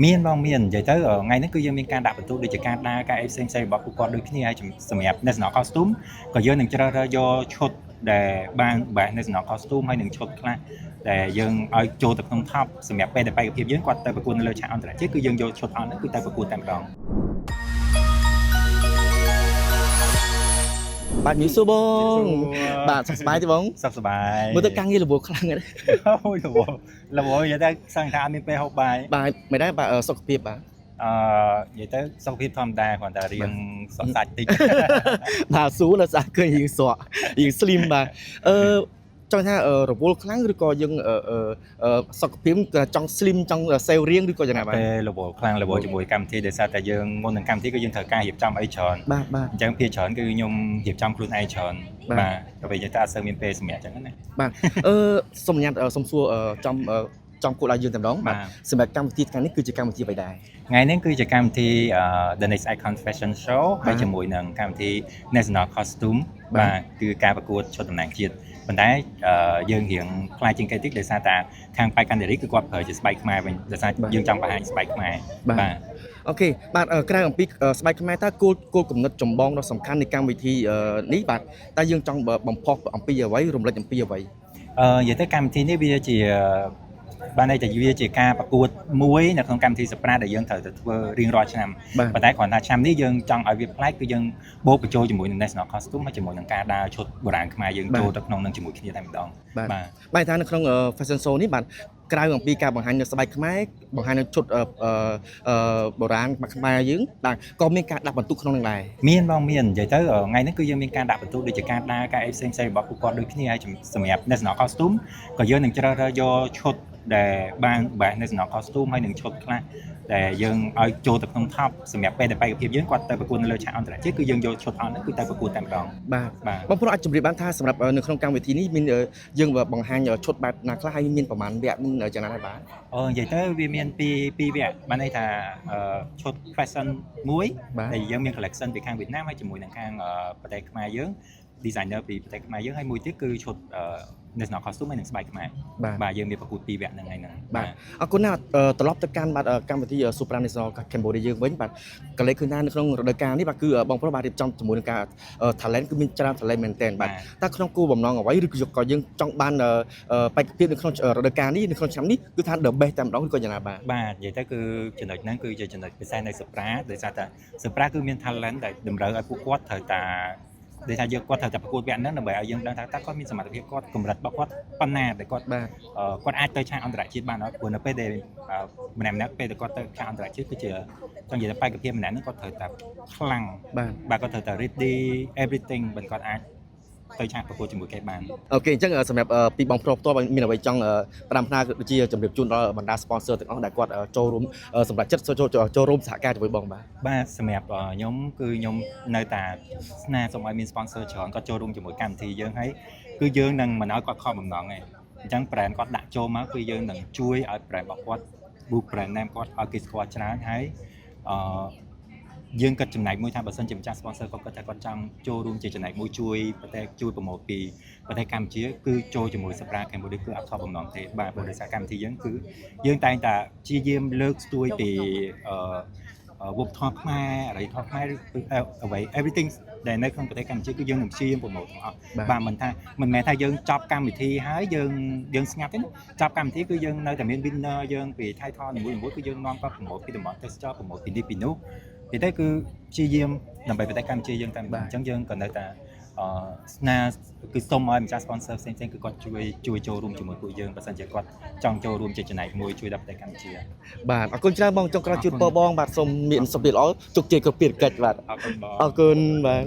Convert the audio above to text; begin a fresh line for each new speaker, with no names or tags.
មានបងមាននិយាយទៅថ្ងៃនេះគឺយើងមានការដាក់បន្ទូលដូចជាការដើរការអីផ្សេងៗរបស់ពួកគាត់ដូចគ្នាហើយសម្រាប់ National Costume ក៏យើងនឹងជ្រើសរើសយកឈុតដែលបានបែប National Costume ហើយនឹងឈុតខ្លះដែលយើងឲ្យចូលទៅក្នុង top សម្រាប់ពេលដែលបេក្ខភាពយើងគាត់ទៅប្រកួតនៅលើឆាកអន្តរជាតិគឺយើងយកឈុតអស់ហ្នឹងគឺទៅប្រកួតតែម្ដង
បាទញីស៊ូបងបាទសុខសប្បាយទេបង
សុខសប្បាយ
មើលទៅការងាររវល់ខ្លាំងណាស់
អូយរវល់និយាយទៅសង្ឃថាអត់មានពេលហូបបាយ
បាទមិនដែរបាទសុខភាពបាទ
និយាយទៅសុខភាពធម្មតាគ្រាន់តែរៀងសក់សាច់តិច
បាទស៊ូនៅស្អាតឃើញរៀងស្រក់រៀង slim បាទចង់ថារវល់ខ្លាំងឬក៏យើងសុខភាពចង់ slim ចង់សេវរៀងឬក៏យ៉ាងណាបាទ
រវល់ខ្លាំងរវល់ជាមួយកម្មវិធីដោយសារតែយើងមុននឹងកម្មវិធីគឺយើងត្រូវការរៀបចំអីច្រើន
បាទ
អញ្ចឹងភាគច្រើនគឺខ្ញុំរៀបចំខ្លួនឯងច្រើនបាទទៅពេលនិយាយទៅអត់សូវមានពេលសម្រាប់អញ្ចឹងណា
បាទសូមញ៉ាំសុំសួរចំគោលដៅយើងតែម្ដងបាទសម្រាប់កម្មវិធីថ្ងៃនេះគឺជាកម្មវិធីអ្វីដែរ
ថ្ងៃនេះគឺជាកម្មវិធី The Next Icon Fashion Show ហើយជាមួយនឹងកម្មវិធី National Costume បាទគឺការប្រកួតឈុតតំណាងជាតិប៉ុន្តែយើងរៀងខ្លាចជាងគេតិចដោយសារតែខាងបេក្ខកានឌីរីគឺគាត់ប្រើជាស្បែកខ្មែរវិញដោយសារយើងចង់បង្ហាញស្បែកខ្មែរ
បាទអូខេបាទក្រៅអំពីស្បែកខ្មែរតើគោលគំនិតចម្បងដ៏សំខាន់នៃកម្មវិធីនេះបាទតើយើងចង់បំផុសអំពីអ្វីរំលឹកអំពីអ្វី
និយាយទៅកម្មវិធីនេះវាជាបានន័យថាវាជាការប្រកួតមួយនៅក្នុងកម្មវិធីសប្រាដែលយើងត្រូវតែធ្វើរៀងរាល់ឆ្នាំប៉ុន្តែគ្រាន់តែឆ្នាំនេះយើងចង់ឲ្យវាប្លែកគឺយើងបូកបញ្ចូលជាមួយនឹង National Costume ហើយជាមួយនឹងការដើរឈុតបុរាណខ្មែរយើងចូលទៅក្នុងនឹងជាមួយគ្នាតែម្ដង
បាទថានៅក្នុង Fashion Show នេះបាទក្រៅអំពីការបង្ហាញនៅស្បែកខ្មែរបង្ហាញនៅឈុតបុរាណខ្មែរយើងបាទក៏មានការដាក់បន្ទុកក្នុងនឹងដែរ
មានបងមាននិយាយទៅថ្ងៃនេះគឺយើងមានការដាក់បន្ទុកដូចជាការដើរការអីផ្សេងៗរបស់ពួកគាត់ដូចគ្នាហើយសម្រាប់ National Costume ក៏យើងនឹងជ្រើសរើសយកឈុតដែលបានបែប National Costume ហើយនឹងឈុតខ្លះដែលយើងឲ្យចូលទៅក្នុង top សម្រាប់ពេលដែលបេក្ខភាពយើងគាត់ទៅប្រកួតនៅលើឆាកអន្តរជាតិគឺយើងយកឈុតអស់ហ្នឹងគឺទៅប្រកួតតែម្ដង
បាទបងប្អូនអាចជម្រាបបានថាសម្រាប់នៅក្នុងកម្មវិធីនេះមានយើងបង្ហាញឈុតបែបណាខ្លះហើយមានប្រមាណវគ្គមានយ៉ាងណាដែរបាទ
និយាយទៅវាមានពីរវគ្គបានន័យថាឈុត fashion មួយដែលយើងមាន collection ពីខាងវៀតណាមហើយជាមួយនឹងខាងប្រទេសខ្មែរយើង designer ពីប្រទេសខ្មែរយើងហើយមួយទៀតគឺឈុតNational Costume ហើយនឹងស្បែកខ្មែរបាទយើងមានប្រកួត2វគ្គហ្នឹងហើយហ្នឹង
បាទអរគុណណាស់ត្រឡប់ទៅកាន់បាទកម្មវិធី Supra National Cambodia យើងវិញបាទក៏លេខឃើញថានៅក្នុងរដូវកាលនេះបាទគឺបងប្រុសបាទរៀបចំជាមួយនឹងការ talent គឺមានច្រើន talent មែនទែនបាទតែក្នុងគោលបំណងអ្វីឬក៏យើងចង់បានបេក្ខភាពនៅក្នុងរដូវកាលនេះនៅក្នុងឆ្នាំនេះគឺថា the best តែម្ដងឬក៏យ៉ាងណាបាទ
បាទនិយាយទៅគឺចំណុចហ្នឹងគឺជាចំណុចពិសេសនៅ Supra ដោយសារតែ Supra គឺមាន talent ដែលតម្រូវឲ្យពួកគាត់ត្រូវតែដូចថាយើងគាត់ត្រូវតែប្រកួតវគ្គហ្នឹងដើម្បីឲ្យយើងដឹងថាតើគាត់មានសមត្ថភាពគាត់កម្រិតរបស់គាត់ប៉ុណ្ណាដែលគាត់អាចទៅឆាកអន្តរជាតិបានអត់ព្រោះនៅពេលដែលម្នាក់ពេលដែលគាត់ទៅឆាកអន្តរជាតិគឺជាចង់និយាយថាបេក្ខភាពម្នាក់ហ្នឹងគាត់ត្រូវតែខ្លាំងបាទគាត់ត្រូវតែ ready everything បើគាត់អាចទៅឆាកប្រកួតជាមួយគេបាន
អូខេអញ្ចឹងសម្រាប់ពីបងប្រុសផ្ទាល់មានអ្វីចង់ផ្ដាំផ្ញើដូចជាជម្រាបជូនដល់បណ្ដា sponsor ទាំងអស់ដែលគាត់ចូលរួមសម្រាប់ចិត្តចូលរួមសហការជាមួយបង
បាទសម្រាប់ខ្ញុំគឺខ្ញុំនៅតែស្នើសូមឲ្យមាន sponsor ច្រើនគាត់ចូលរួមជាមួយកម្មវិធីយើងហើយគឺយើងនឹងមិនឲ្យគាត់ខកបំណងទេអញ្ចឹង brand គាត់ដាក់ចូលមកគឺយើងនឹងជួយឲ្យ brand របស់គាត់ book brand name គាត់ឲ្យគេស្គាល់ច្រើនហើយយើងគិតចំណែកមួយថាបើសិនជាម្ចាស់ sponsor គាត់គាត់ថាគាត់ចង់ចូលរួមជាចំណែកមួយជួយប្រម៉ូទពីប្រទេសកម្ពុជាគឺចូលជាមួយ Supra Cambodia គឺអត់ខកបំណងទេបាទដោយសារកម្មវិធីយើងគឺយើងតែងតែព្យាយាមលើកស្ទួយពីវប្បធម៌ខ្មែរអរិយធម៌ខ្មែរអ្វី everything ដែលនៅក្នុងប្រទេសកម្ពុជាគឺយើងនឹងព្យាយាមប្រម៉ូទទាំងអស់បាទមិនមែនថាយើងចប់កម្មវិធីហើយយើងស្ងាត់ទេចប់កម្មវិធីគឺយើងនៅតែមាន winner យើងពី title នីមួយៗគឺយើងនាំគាត់ប្រម៉ូទពីតំបន់ទេសចរប្រម៉ូទពីនេះពីនោះពីទៅគឺព្យាយាមដើម្បីប្រទេសកម្ពុជាយើងតែម្ដងអញ្ចឹងយើងក៏នៅតែស្នើគឺសូមឲ្យម្ចាស់ sponsor ផ្សេងៗគឺគាត់ជួយចូលរួមជាមួយពួកយើងបើសិនជាគាត់ចង់ចូលរួមជាចំណែកមួយជួយដល់ប្រទេសកម្ពុជា
បាទអរគុណច្រើនបងចុងក្រោយជូនពរបងបាទសូមមានសុខភាពល្អជោគជ័យគ្រប់ភារកិច្ចបាទអរគុណបាទ